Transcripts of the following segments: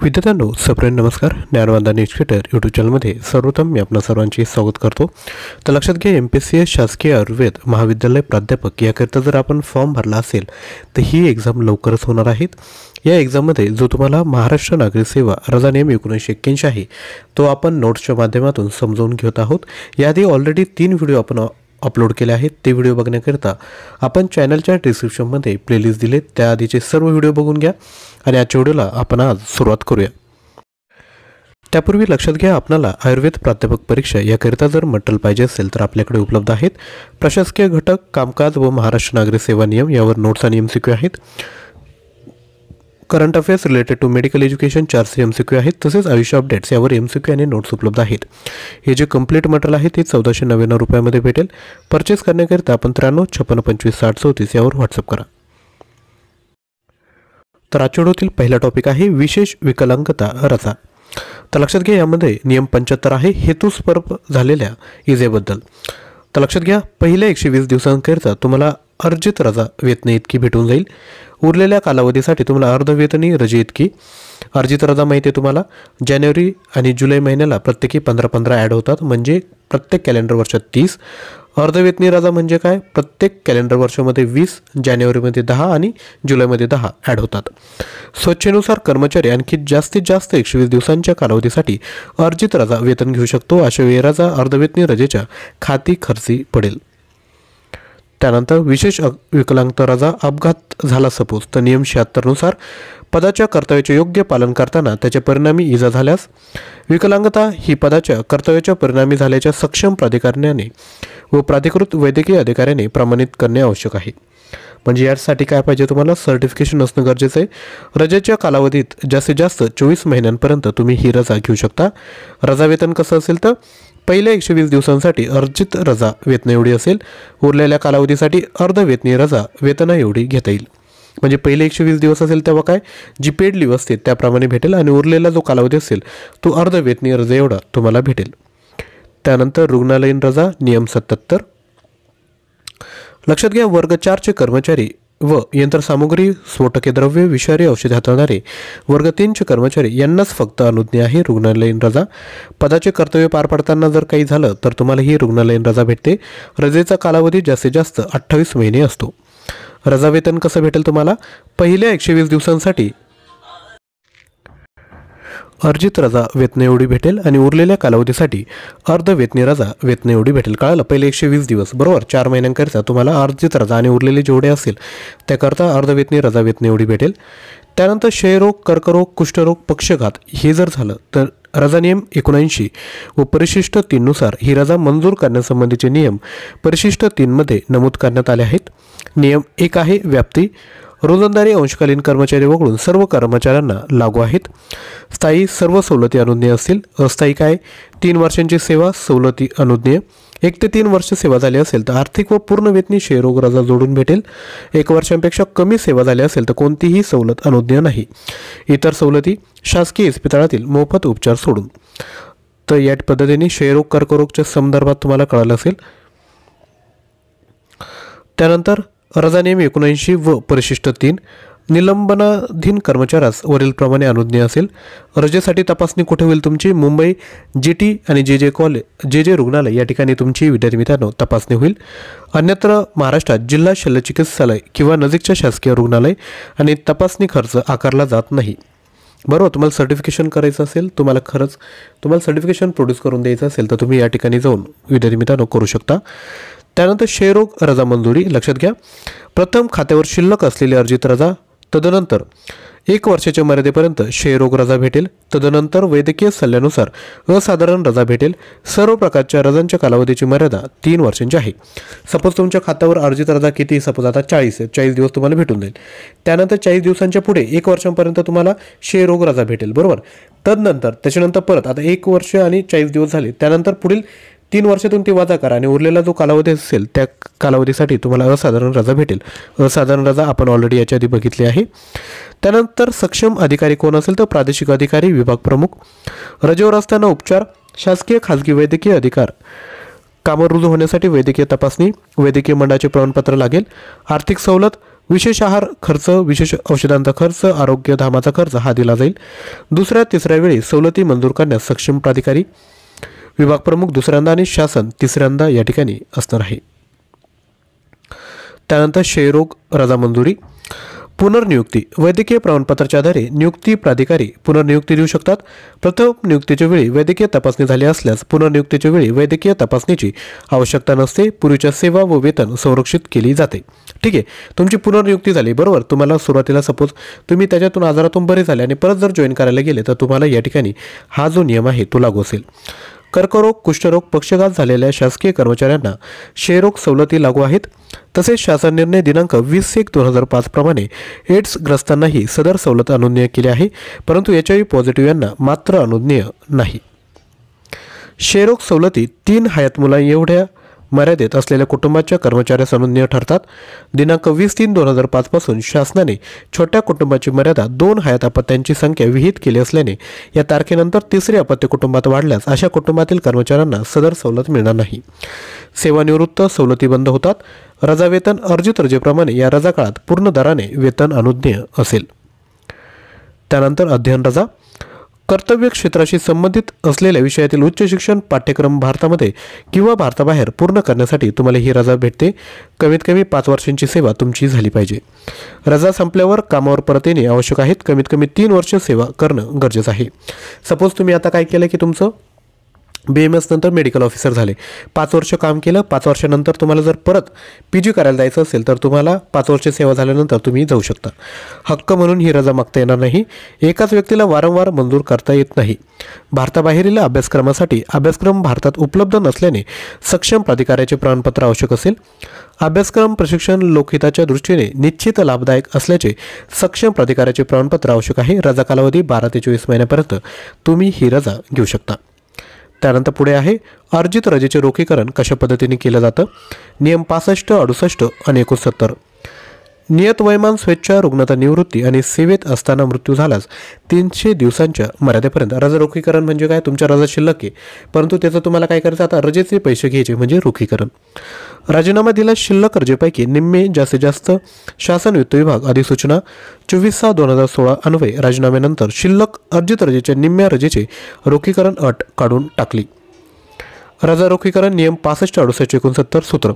विद्यार्थ्यांनो सप्रेम नमस्कार. ज्ञानवंदन एज्युकेटर यूट्यूब चॅनलमध्ये सर्वप्रथम मी आपणा सर्वांचे स्वागत करतो. तर लक्षात घ्या, MPSC शासकीय आयुर्वेद महाविद्यालय प्राध्यापक याकरिता जर आपण फॉर्म भरला असेल तर ही एक्झाम लवकरच होणार आहेत. या एक्झाममध्ये जो तुम्हाला महाराष्ट्र नागरी सेवा रजा नियम 1981 आहे तो आपण नोट्सच्या माध्यमातून समजावून घेत आहोत. याआधी ऑलरेडी 3 व्हिडिओ आपण अपलोड केले आहेत. ते व्हिडिओ बघण्याकरिता आपण चॅनलच्या डिस्क्रिप्शनमध्ये प्लेलिस्ट दिले, त्याआधीचे सर्व व्हिडिओ बघून घ्या आणि आजच्या व्हिडिओला आपण आज सुरुवात करूया. त्यापूर्वी लक्षात घ्या, आपल्याला आयुर्वेद प्राध्यापक परीक्षा याकरिता जर मटेरियल पाहिजे असेल तर आपल्याकडे उपलब्ध आहेत. प्रशासकीय घटक, कामकाज व महाराष्ट्र नागरी सेवा नियम यावर नोट्स आणि MCQ आहेत. Current affairs related to medical education 400 MCQ आहेत. तसेच आयुष्य अपडेट्स यावर MCQ आणि नोट्स उपलब्ध आहेत. हे जे कंप्लीट मटेरियल आहे ते 1499 रुपयामध्ये भेटेल. परचेस करण्याकरिता आपण 93 56 25 60 34 यावर व्हॉट्सअप करा. तर आजच्या व्हिडिओतील पहिला टॉपिक आहे विशेष विकलांगता रजा. तर लक्षात घ्या, यामध्ये नियम 75 आहे हेतुस्पर्प झालेल्या इजेबद्दल. तर लक्षात घ्या, पहिल्या 120 दिवसांकरिता तुम्हाला अर्जित रजा वेतन इतकी भेटून जाईल. उरलेल्या कालावधीसाठी तुम्हाला अर्धवेतनी रजे इतकी. अर्जित रजा माहिती आहे तुम्हाला, जानेवारी आणि जुलै महिन्याला प्रत्येकी 15-15 ॲड होतात, म्हणजे प्रत्येक कॅलेंडर वर्षात 30. अर्धवेतनी रजा म्हणजे काय, प्रत्येक कॅलेंडर वर्षामध्ये 20, जानेवारीमध्ये 10 आणि जुलैमध्ये 10 ॲड होतात. स्वच्छेनुसार कर्मचारी आणखी जास्तीत जास्त 120 दिवसांच्या कालावधीसाठी अर्जित रजा वेतन घेऊ शकतो. अशा वेळी रजा अर्धवेतनी रजेच्या खाती खर्ची पडेल. त्यानंतर विशेष विकलांगता रजा अपघात झाला सपोज तर नियम 76 नुसार पदाच्या कर्तव्याचे योग्य पालन करताना त्याच्या परिणामी इजा झाल्यास विकलांगता ही पदाच्या कर्तव्याच्या परिणामी झाल्याच्या सक्षम प्राधिकरणाने व प्राधिकृत वैद्यकीय अधिकाऱ्याने प्रमाणित करणे आवश्यक आहे. म्हणजे यासाठी काय पाहिजे, तुम्हाला सर्टिफिकेशन असणं गरजेचं आहे. रजेच्या कालावधीत जास्तीत जास्त 24 महिन्यांपर्यंत तुम्ही ही रजा घेऊ शकता. रजा वेतन कसं असेल तर पहिल्या 120 दिवसांसाठी अर्जित रजा वेतन एवढी असेल. उरलेल्या कालावधीसाठी अर्धवेतनी रजा वेतना एवढी घेता येईल. म्हणजे पहिले 120 दिवस असेल तेव्हा काय जी पेड लीव असते त्याप्रमाणे भेटेल आणि उरलेला जो कालावधी असेल तो अर्धवेतनी रजा एवढा तुम्हाला भेटेल. त्यानंतर रुग्णालयीन रजा नियम 77. लक्षात घ्या, वर्ग 4चे कर्मचारी व यंत्रसामुग्री, स्फोटके द्रव्य, विषारी औषधे हाताळणारे वर्ग 3चे कर्मचारी यांनाच फक्त अनुज्ञा आहे रुग्णालयीन रजा. पदाचे कर्तव्य पार पाडताना जर काही झालं तर तुम्हाला ही रुग्णालयीन रजा भेटते. रजेचा कालावधी जास्तीत जास्त 28 महिने असतो. रजा वेतन कसं भेटेल तुम्हाला, पहिल्या 120 दिवसांसाठी अर्जित रजा वेतन एवढी भेटेल आणि उरलेल्या कालावधीसाठी अर्धवेतनी रजा वेतन एवढी भेटेल. कळालं, पहिले 120 दिवस बरोबर 4 महिन्यांकरिता तुम्हाला अर्जित रजा आणि उरलेले जेवढे असेल त्याकरता अर्धवेतनी रजा वेतन एवढी भेटेल. त्यानंतर क्षयरोग, कर्करोग, कुष्ठरोग, पक्षघात हे जर झालं तर रजा नियम 79 व परिशिष्ट 3 नुसार ही रजा मंजूर करण्यासंबंधीचे नियम परिशिष्ट 3 मध्ये नमूद करण्यात आले आहेत. नियम 1 आहे व्याप्ती. रोजंदारी अंशकालीन कर्मचारी वगळून सर्व कर्मचाऱ्यांना लागू आहेत. स्थायी सर्व सवलती अनुज्ञेय असतील. अस्थायी काय, 3 वर्षांची सेवा सवलती अनुज्ञेय. 1 ते 3 वर्ष सेवा झाली असेल तर आर्थिक व पूर्ण वेतनी क्षयरोग रजा जोडून भेटेल. 1 वर्षांपेक्षा कमी सेवा झाली असेल तर कोणतीही सवलत अनुज्ञेय नाही. इतर सवलती शासकीय इस्पितळातील मोफत उपचार सोडून. तर या पद्धतीने क्षयरोग, कर्करोगच्या संदर्भात तुम्हाला कळालं असेल. त्यानंतर रजा नियम 79 व परिशिष्ट 3 निलंबनाधीन कर्मचाऱ्यास वरीलप्रमाणे अनुज्ञेय असेल. रजेसाठी तपासणी कुठे होईल तुमची, मुंबई GT आणि JJ रुग्णालय या ठिकाणी तुमची विद्यार्थी मित्रांनो तपासणी होईल. अन्यत्र महाराष्ट्रात जिल्हा शल्य चिकित्सालय किंवा नजीकच्या शासकीय रुग्णालय आणि तपासणी खर्च आकारला जात नाही. बरोबर, तुम्हाला सर्टिफिकेशन करायचं असेल, तुम्हाला सर्टिफिकेशन प्रोड्यूस करून द्यायचं असेल तर तुम्ही या ठिकाणी जाऊन विद्यार्थी मित्रांनो करू शकता. त्यानंतर क्षयरोग रजा मंजुरी. लक्षात घ्या, प्रथम खात्यावर शिल्लक असलेली अर्जित रजा, तदनंतर 1 वर्षाच्या मर्यादेपर्यंत क्षयरोग रजा भेटेल. तदनंतर वैद्यकीय सल्ल्यानुसार असाधारण रजा भेटेल. सर्व प्रकारच्या रजांच्या कालावधीची मर्यादा 3 वर्षांची आहे. सपोज तुमच्या खात्यावर अर्जित रजा किती, सपोज आता 40 दिवस तुम्हाला भेटून जाईल. त्यानंतर 40 दिवसांच्या पुढे 1 वर्षांपर्यंत तुम्हाला क्षयरोग रजा भेटेल. बरोबर, तदनंतर त्याच्यानंतर परत आता 1 वर्ष आणि 40 दिवस झाले, त्यानंतर पुढील 3 वर्षातून ती वजा करा आणि उरलेला जो कालावधी असेल त्या कालावधीसाठी तुम्हाला असाधारण रजा भेटेल. असाधारण रजा आपण ऑलरेडी याच्या आधी बघितली आहे. त्यानंतर सक्षम अधिकारी कोण असेल तर प्रादेशिक अधिकारी, विभाग प्रमुख. रजेवर असताना उपचार, शासकीय खाजगी वैद्यकीय अधिकार, कामं रुजू होण्यासाठी वैद्यकीय तपासणी, वैद्यकीय मंडळाचे प्रमाणपत्र लागेल. आर्थिक सवलत, विशेष आहार खर्च, विशेष औषधांचा खर्च, आरोग्यधामाचा खर्च हा दिला जाईल. दुसऱ्या तिसऱ्या वेळी सवलती मंजूर करण्यास सक्षम प्राधिकारी, विभाग प्रमुख दुसऱ्यांदा आणि शासन तिसऱ्यांदा या ठिकाणी असणार आहे. त्यानंतर क्षयरोग रजा मंजुरी. पुनर्नियुक्ती. वैद्यकीय प्रमाणपत्राच्या आधारे नियुक्ती प्राधिकारी पुनर्नियुक्ती देऊ शकतात. प्रथम नियुक्तीच्या वेळी वैद्यकीय तपासणी झाली असल्यास पुनर्नियुक्तीच्या वेळी वैद्यकीय तपासणीची आवश्यकता नसते. पूर्वीच्या सेवा व वेतन संरक्षित केली जाते. ठीक आहे, तुमची पुनर्नियुक्ती झाली बरोबर. तुम्हाला सुरुवातीला सपोज तुम्ही त्याच्यातून आजारातून बरे झाले आणि परत जर जॉईन करायला गेले तर तुम्हाला या ठिकाणी हा जो नियम आहे तो लागू असेल. कर्करोग, कुष्ठरोग, पक्षघात झालेल्या शासकीय कर्मचाऱ्यांना क्षयरोग सवलती लागू आहेत. तसेच शासन निर्णय दिनांक 20/1/2005 प्रमाणे एड्सग्रस्तांनाही सदर सवलत अनुज्ञेय केली आहे, परंतु HIV पॉझिटिव्ह यांना मात्र अनुज्ञेय नाही. क्षयरोग सवलती 3 हयात मुला एवढ्या मर्यादेत असलेल्या कुटुंबाच्या कर्मचाऱ्यास अनुज्ञेय ठरतात. दिनांक 20/3/2005 पासून शासनाने छोट्या कुटुंबाची मर्यादा 2 हयात अपत्यांची संख्या विहित केली असल्याने या तारखेनंतर तिसरे अपत्य कुटुंबात वाढल्यास अशा कुटुंबातील कर्मचाऱ्यांना सदर सवलत मिळणार नाही. सेवानिवृत्त सवलती बंद होतात. रजा वेतन अर्जित रजेप्रमाणे या रजा काळात पूर्ण दराने वेतन अनुज्ञेय असेल. त्यानंतर अध्ययन रजा. कर्तव्य क्षेत्राशी संबंधित असलेल्या विषयातील उच्च शिक्षण पाठ्यक्रम भारतामध्ये किंवा भारताबाहेर पूर्ण करण्यासाठी तुम्हाला ही रजा भेटते. कमीत कमी 5 वर्षांची सेवा तुमची झाली पाहिजे. रजा संपल्यावर कामावर परत येणे आवश्यक आहेत. कमीत कमी 3 वर्ष सेवा करणं गरजेचं आहे. सपोज तुम्ही आता काय केलं की तुमचं BMS नंतर मेडिकल ऑफिसर झाले, 5 वर्ष काम केलं. 5 वर्षानंतर तुम्हाला जर परत PG करायला जायचं असेल तर तुम्हाला 5 वर्ष सेवा झाल्यानंतर तुम्ही जाऊ शकता. हक्क म्हणून ही रजा मागता येणार नाही. एकाच व्यक्तीला वारंवार मंजूर करता येत नाही. भारताबाहेरील अभ्यासक्रमासाठी अभ्यासक्रम भारतात उपलब्ध नसल्याने सक्षम प्राधिकाऱ्याचे प्रमाणपत्र आवश्यक असेल. अभ्यासक्रम प्रशिक्षण लोकहिताच्या दृष्टीने निश्चित लाभदायक असल्याचे सक्षम प्राधिकाऱ्याचे प्रमाणपत्र आवश्यक आहे. रजा कालावधी 12 ते 24 महिन्यापर्यंत तुम्ही ही रजा घेऊ शकता. त्यानंतर पुढे आहे अर्जित रजेचे रोखीकरण कशा पद्धतीने केलं जातं. नियम 65, 68 आणि 69. नियत वैमान, स्वेच्छा, रुग्णता, निवृत्ती आणि सेवेत असताना मृत्यू झाल्यास 300 दिवसांच्या मर्यादेपर्यंत रजा रोखीकरण म्हणजे काय, तुमच्या रजा शिल्लक आहे परंतु त्याचं तुम्हाला काय करायचं, आता रजेचे पैसे घ्यायचे म्हणजे रोखीकरण. राजीनामा दिल्यास शिल्लक रजेपैकी निम्मे जास्तीत जास्त शासन वित्त विभाग अधिसूचना 24/6/2016 अन्वये राजीनाम्यानंतर शिल्लक अर्जित रजेच्या निम्म्या रजेचे रोखीकरण अट काढून टाकली. रजा रोखीकरण नियम 65, 68, 69 सूत्र.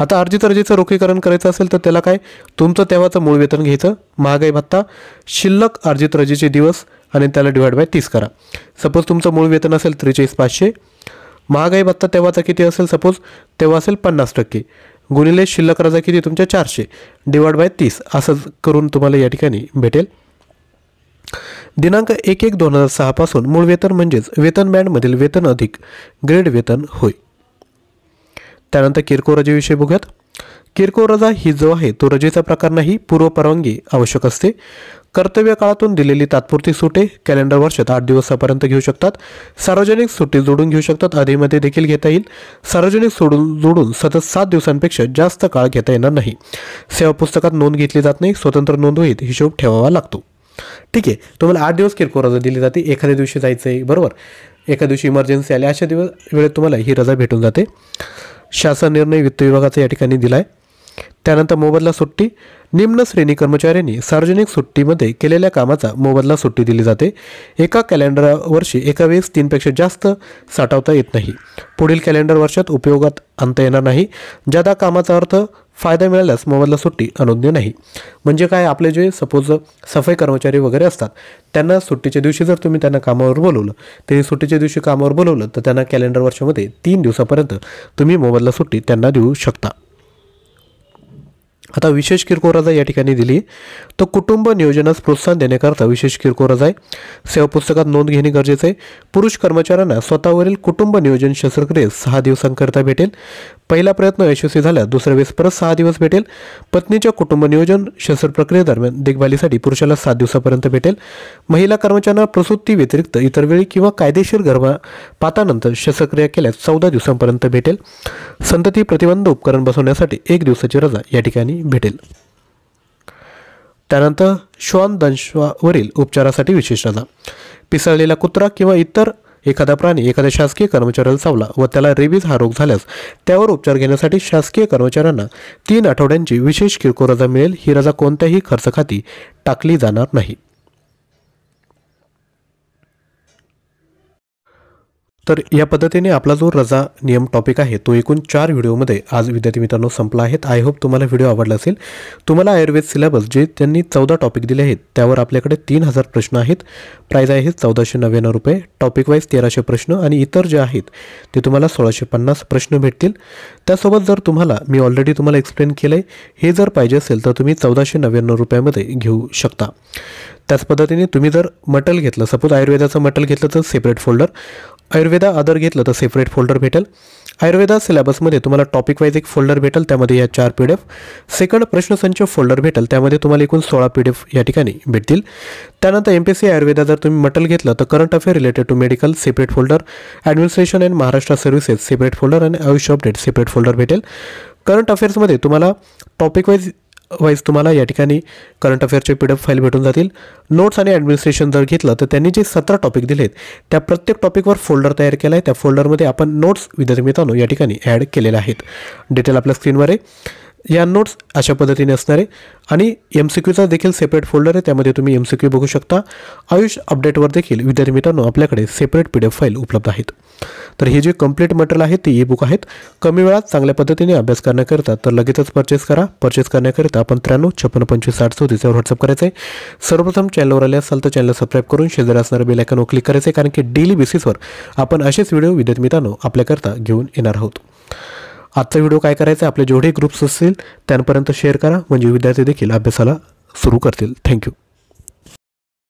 आता अर्जित रजेचं रोखीकरण करायचं असेल तर त्याला काय, तुमचं तेव्हाचं मूळ वेतन घ्यायचं, महागाई भत्ता, शिल्लक अर्जित रजेचे दिवस आणि त्याला /30 करा. सपोज तुमचं मूळ वेतन असेल 43,500, महागाई भत्ता तेव्हाचा किती असेल, सपोज तेव्हा असेल 50% गुणिले शिल्लक रजा किती तुमच्या 400 /30 असं करून तुम्हाला या ठिकाणी भेटेल. दिनांक 1/1/2006 पासून मूळ वेतन म्हणजेच वेतन बँडमधील वेतन अधिक ग्रेड वेतन होय. त्यानंतर किरकोळ रजेविषयी बघूयात. किरकोळ रजा ही जो आहे तो रजेचा प्रकार नाही, पूर्व परवानगी आवश्यक असते. कर्तव्य काळातून दिलेली तात्पुरती सुटे कॅलेंडर वर्षात 8 दिवसापर्यंत घेऊ शकतात. सार्वजनिक सुट्टी जोडून घेऊ शकतात, आधीमध्ये देखील घेता येईल. सार्वजनिक जोडून सतत 7 दिवसांपेक्षा जास्त काळ घेता येणार नाही. सेवा पुस्तकात नोंद घेतली जात नाही, स्वतंत्र नोंदवहीत हिशोब ठेवावा लागतो. ठीक आहे, तुम्हाला 8 दिवस किरकोळ रजा दिली जाते. एखाद्या दिवशी जायचं आहे बरोबर, एखाद्या दिवशी इमर्जन्सी आली, अशा वेळेत तुम्हाला ही रजा भेटून जाते. शासन निर्णय वित्त विभागाचा या ठिकाणी दिला आहे. त्यानंतर मोबदला सुट्टी. निम्न श्रेणी कर्मचाऱ्यांनी सार्वजनिक सुट्टीमध्ये केलेल्या कामाचा मोबदला सुट्टी दिली जाते. एका कॅलेंडर वर्षी एका वेळेस 3 पेक्षा जास्त साठवता येत नाही. पुढील कॅलेंडर वर्षात उपयोगात आणता येणार नाही. ज्यादा कामाचा अर्थ फायदा मिळाल्यास मोबदला सुट्टी अनुज्ञेय नाही. म्हणजे काय, आपले जे सपोज सफाई कर्मचारी वगैरे असतात त्यांना सुट्टीच्या दिवशी जर तुम्ही त्यांना कामावर बोलवलं, त्यांनी सुट्टीच्या दिवशी कामावर बोलवलं तर त्यांना कॅलेंडर वर्षामध्ये 3 दिवसापर्यंत तुम्ही मोबदला सुट्टी त्यांना देऊ शकता. आता विशेष किरकोळ रजा या ठिकाणी दिली तो कुटुंब नियोजनास प्रोत्साहन देण्याकरता विशेष किरकोळ रजा आहे. सेवा पुस्तकात नोंद घेणे गरजेचं आहे. पुरुष कर्मचाऱ्यांना स्वतःवरील कुटुंब नियोजन शस्त्रक्रियेस 6 दिवसांकरिता भेटेल. पहिला प्रयत्न यशस्वी झाल्यास दुसऱ्या वेळेस परत 6 दिवस भेटेल. पत्नीच्या कुटुंब नियोजन शस्त्रक्रियेदरम्यान देखभालीसाठी पुरुषाला 7 दिवसापर्यंत भेटेल. महिला कर्मचाऱ्यांना प्रसूती व्यतिरिक्त इतर वेळी किंवा कायदेशीर गर्भपातानंतर शस्त्रक्रिया केल्यास 14 दिवसांपर्यंत भेटेल. संतती प्रतिबंध उपकरण बसवण्यासाठी 1 दिवसाची रजा या ठिकाणी भेटेल. त्यानंतर श्वान दंशावरील उपचारासाठी विशेष रजा. पिसळलेला कुत्रा किंवा इतर एखादा प्राणी एखाद्या शासकीय कर्मचाऱ्याला चावला व त्याला रेबीज हा रोग झाल्यास त्यावर उपचार घेण्यासाठी शासकीय कर्मचाऱ्यांना 3 आठवड्यांची विशेष किरकोळ रजा मिळेल. ही रजा कोणत्याही खर्चाखाती टाकली जाणार नाही. तर या पद्धतीने आपला जो रजा नियम टॉपिक आहे तो एकूण 4 व्हिडिओमध्ये आज विद्यार्थी मित्रांनो संपला आहे. आय होप तुम्हाला व्हिडिओ आवडला असेल. तुम्हाला आयुर्वेद सिलेबस जे त्यांनी 14 टॉपिक दिले आहेत त्यावर आपल्याकडे 3000 प्रश्न आहेत. प्राईज आहे 1499 रुपये. टॉपिक वाईज 1300 प्रश्न आणि इतर जे आहेत ते तुम्हाला 1650 प्रश्न भेटतील. त्यासोबत जर तुम्हाला मी ऑलरेडी तुम्हाला एक्सप्लेन केलं आहे हे जर पाहिजे असेल तर तुम्ही 1499 रुपयामध्ये घेऊ शकता. त्याच पद्धतीने तुम्ही जर मटेरियल घेतलं, सपोज आयुर्वेदाचं मटेरियल घेतलं तर सेपरेट फोल्डर, आयुर्वेदा अदर घेतलं तर सेपरेट फोल्डर भेटेल. आयुर्वेदा सिलेबसमध्ये तुम्हाला टॉपिक वाईज एक फोल्डर भेटेल, त्यामध्ये या 4 PDF. सेकंड प्रश्नसंच फोल्डर भेटेल, त्यामध्ये तुम्हाला एकूण 16 PDF या ठिकाणी भेटतील. त्यानंतर MPSC आयुर्वेदा जर तुम्ही मटेरियल घेतलं तर current affair related to medical separate folder, administration and Maharashtra services separate folder आणि आयुष अपडेट सेपरेट फोल्डर भेटेल. करंट अफेअर्समध्ये तुम्हाला टॉपिक वाईज तुम्हाला या ठिकाणी करंट अफेअरचे PDF फाईल भेटून जातील. नोट्स आणि ॲडमिनिस्ट्रेशन जर घेतलं तर त्यांनी जे 17 टॉपिक दिलेत त्या प्रत्येक टॉपिकवर फोल्डर तयार केला आहे. त्या फोल्डरमध्ये आपण नोट्स विद्यार्थी मित्रांनो या ठिकाणी ॲड केलेल्या आहेत. डिटेल आपल्या स्क्रीनवर आहे. या नोट्स अशा पद्धतीने असणार आहे आणि MCQचा देखील सेपरेट फोल्डर आहे, त्यामध्ये तुम्ही MCQ बघू शकता. आयुष अपडेटवर देखील विद्यार्थी मित्रांनो आपल्याकडे सेपरेट PDF फाईल उपलब्ध आहेत. तर हे जे कंप्लीट मटेरियल आहे ते ई बुक आहेत. कमी वेळात चांगल्या पद्धतीने अभ्यास करण्याकरिता तर लगेचच परचेस करा. परचेस करण्याकरिता आपण 93 56 25 60 34 व्हॉट्सअप करायचं आहे. सर्वप्रथम चॅनलवर आले असाल तर चॅनल सबस्क्राईब करून शेजारी असणाऱ्या बेल आयकॉनवर क्लिक करायचं आहे, कारण की डेली बेसिसवर आपण असेच व्हिडिओ विद्यार्थी मित्रांनो आपल्याकरता घेऊन येणार आहोत. आजचा व्हिडिओ काय करायचा, आपले जेवढे ग्रुप्स असतील त्यांपर्यंत शेअर करा, म्हणजे विद्यार्थी देखील अभ्यासाला सुरू करतील. थँक्यू.